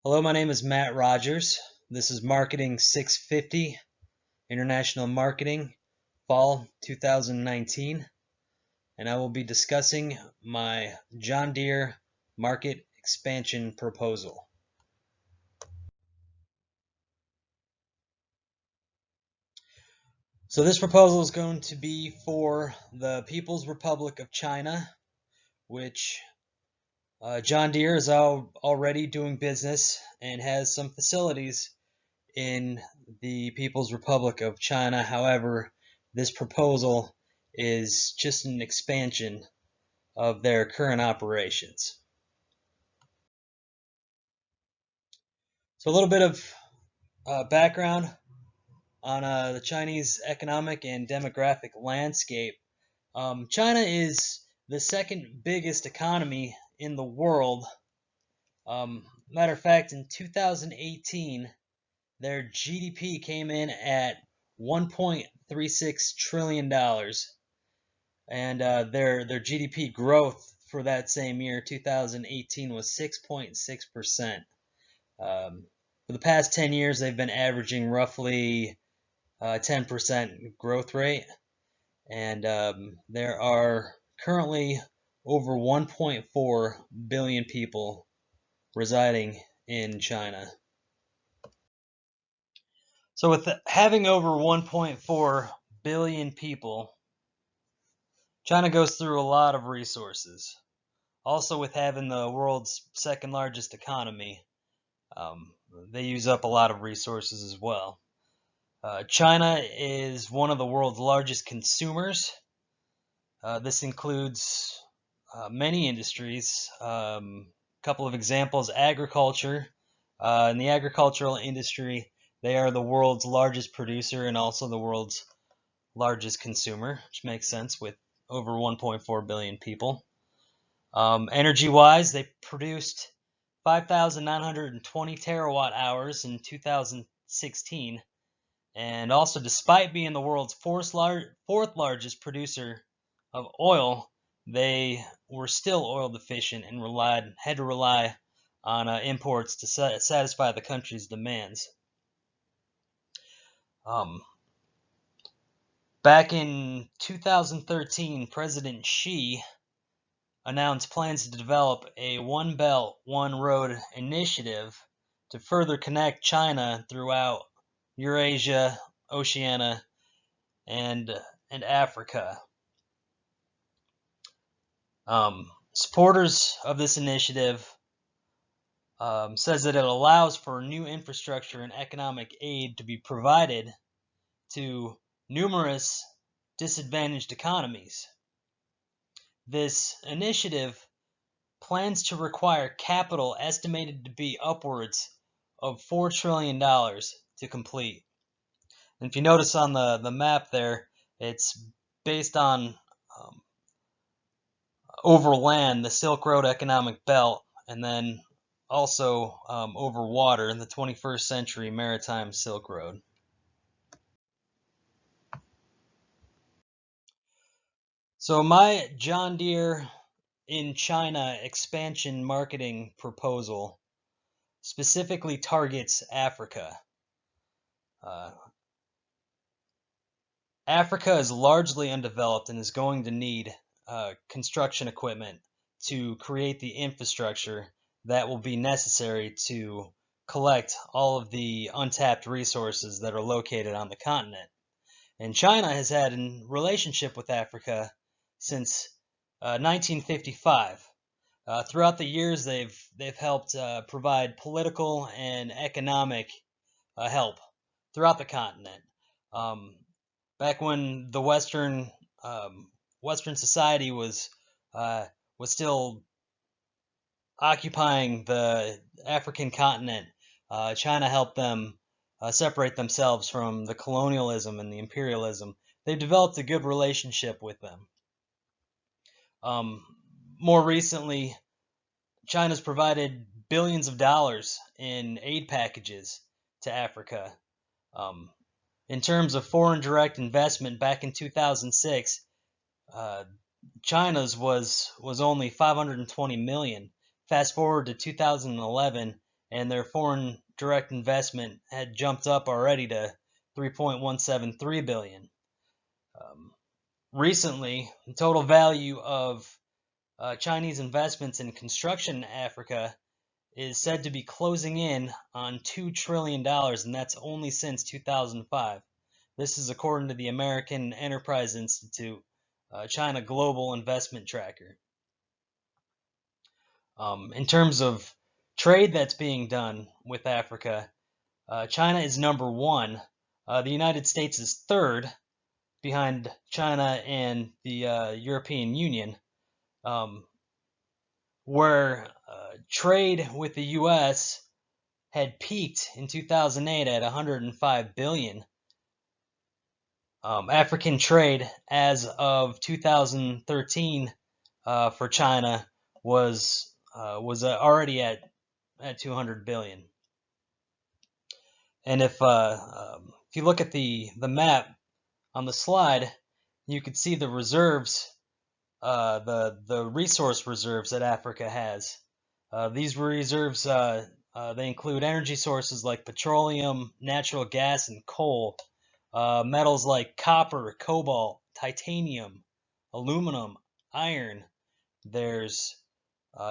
Hello, my name is Matt Rogers. This is Marketing 650, International Marketing, Fall 2019, and I will be discussing my John Deere market expansion proposal. So this proposal is going to be for the People's Republic of China, which John Deere is already doing business and has some facilities in the People's Republic of China. However, this proposal is just an expansion of their current operations. So a little bit of background on the Chinese economic and demographic landscape. China is the second biggest economy in the world. Matter of fact, in 2018, their GDP came in at $1.36 trillion, and their GDP growth for that same year, 2018, was 6.6%. For the past 10 years, they've been averaging roughly 10% growth rate, and there are currently over 1.4 billion people residing in China. So with having over 1.4 billion people, China goes through a lot of resources. Also, with having the world's second largest economy, they use up a lot of resources as well. China is one of the world's largest consumers. This includes many industries. A couple of examples: agriculture. In the agricultural industry, they are the world's largest producer and also the world's largest consumer, which makes sense with over 1.4 billion people. Energy-wise, they produced 5,920 terawatt hours in 2016, and also, despite being the world's fourth largest producer of oil, they were still oil deficient and had to rely on imports to satisfy the country's demands. Back in 2013, President Xi announced plans to develop a One Belt, One Road initiative to further connect China throughout Eurasia, Oceania, and Africa. Supporters of this initiative says that it allows for new infrastructure and economic aid to be provided to numerous disadvantaged economies. This initiative plans to require capital estimated to be upwards of $4 trillion to complete. And if you notice on the map there, it's based on over land, the Silk Road economic belt, and then also over water in the 21st century maritime Silk Road. So my John Deere in China expansion marketing proposal specifically targets Africa. Africa is largely undeveloped and is going to need construction equipment to create the infrastructure that will be necessary to collect all of the untapped resources that are located on the continent. And China has had a relationship with Africa since 1955. Throughout the years, they've helped provide political and economic help throughout the continent. Back when the Western society was still occupying the African continent, China helped them separate themselves from the colonialism and the imperialism. They've developed a good relationship with them. More recently, China's provided billions of dollars in aid packages to Africa. In terms of foreign direct investment, back in 2006, China's was only 520 million. Fast forward to 2011, and their foreign direct investment had jumped up already to 3.173 billion. Recently, the total value of Chinese investments in construction in Africa is said to be closing in on $2 trillion, and that's only since 2005. This is according to the American Enterprise Institute, China Global Investment Tracker. In terms of trade that's being done with Africa, China is number one. The United States is third, behind China and the European Union, where trade with the U.S. had peaked in 2008 at 105 billion. African trade as of 2013 for China was already at 200 billion. And if you look at the map on the slide, you could see the reserves, the resource reserves that Africa has. These reserves they include energy sources like petroleum, natural gas, and coal. Metals like copper, cobalt, titanium, aluminum, iron. There's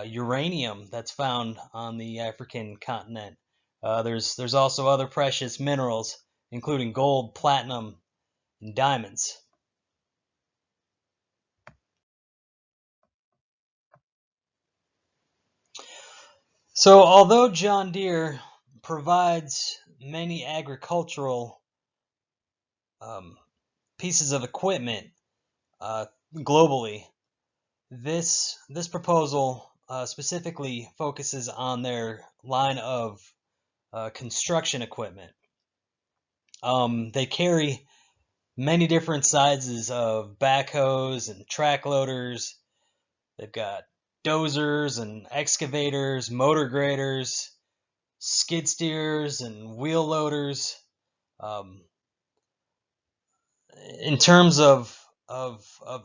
uranium that's found on the African continent. There's also other precious minerals, including gold, platinum, and diamonds. So, although John Deere provides many agricultural pieces of equipment globally, this proposal specifically focuses on their line of construction equipment. They carry many different sizes of backhoes and track loaders. They've got dozers and excavators, motor graders, skid steers, and wheel loaders. In terms of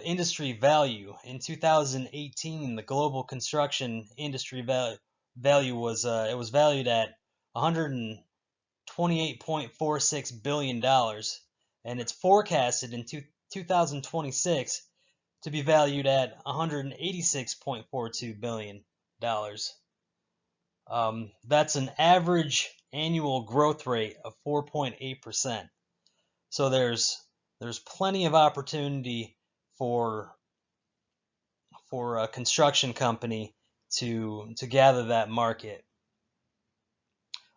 industry value, in 2018, the global construction industry value was it was valued at 128.46 billion dollars, and it's forecasted in 2026 to be valued at 186.42 billion dollars. That's an average annual growth rate of 4.8%. So there's plenty of opportunity for a construction company to gather that market.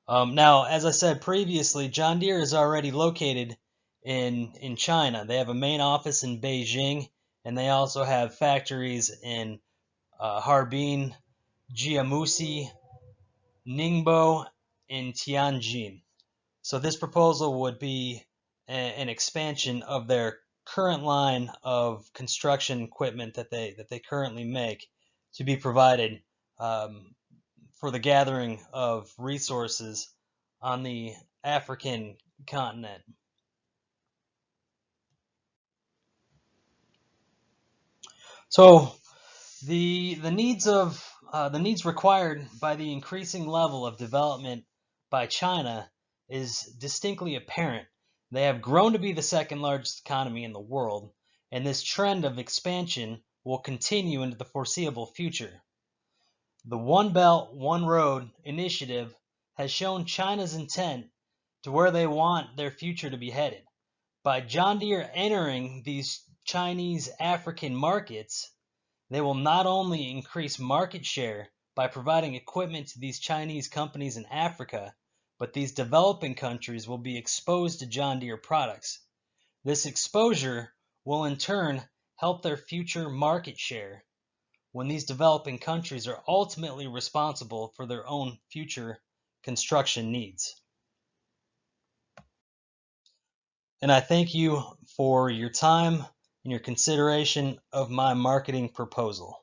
Now, as I said previously, John Deere is already located in China. They have a main office in Beijing, and they also have factories in Harbin, Jiamusi, Ningbo, and Tianjin. So this proposal would be an expansion of their current line of construction equipment that they currently make to be provided for the gathering of resources on the African continent. So the needs required by the increasing level of development by China is distinctly apparent. They have grown to be the second largest economy in the world, and this trend of expansion will continue into the foreseeable future. The One Belt, One Road initiative has shown China's intent to where they want their future to be headed. By John Deere entering these Chinese African markets, they will not only increase market share by providing equipment to these Chinese companies in Africa, but these developing countries will be exposed to John Deere products. This exposure will in turn help their future market share when these developing countries are ultimately responsible for their own future construction needs. And I thank you for your time and your consideration of my marketing proposal.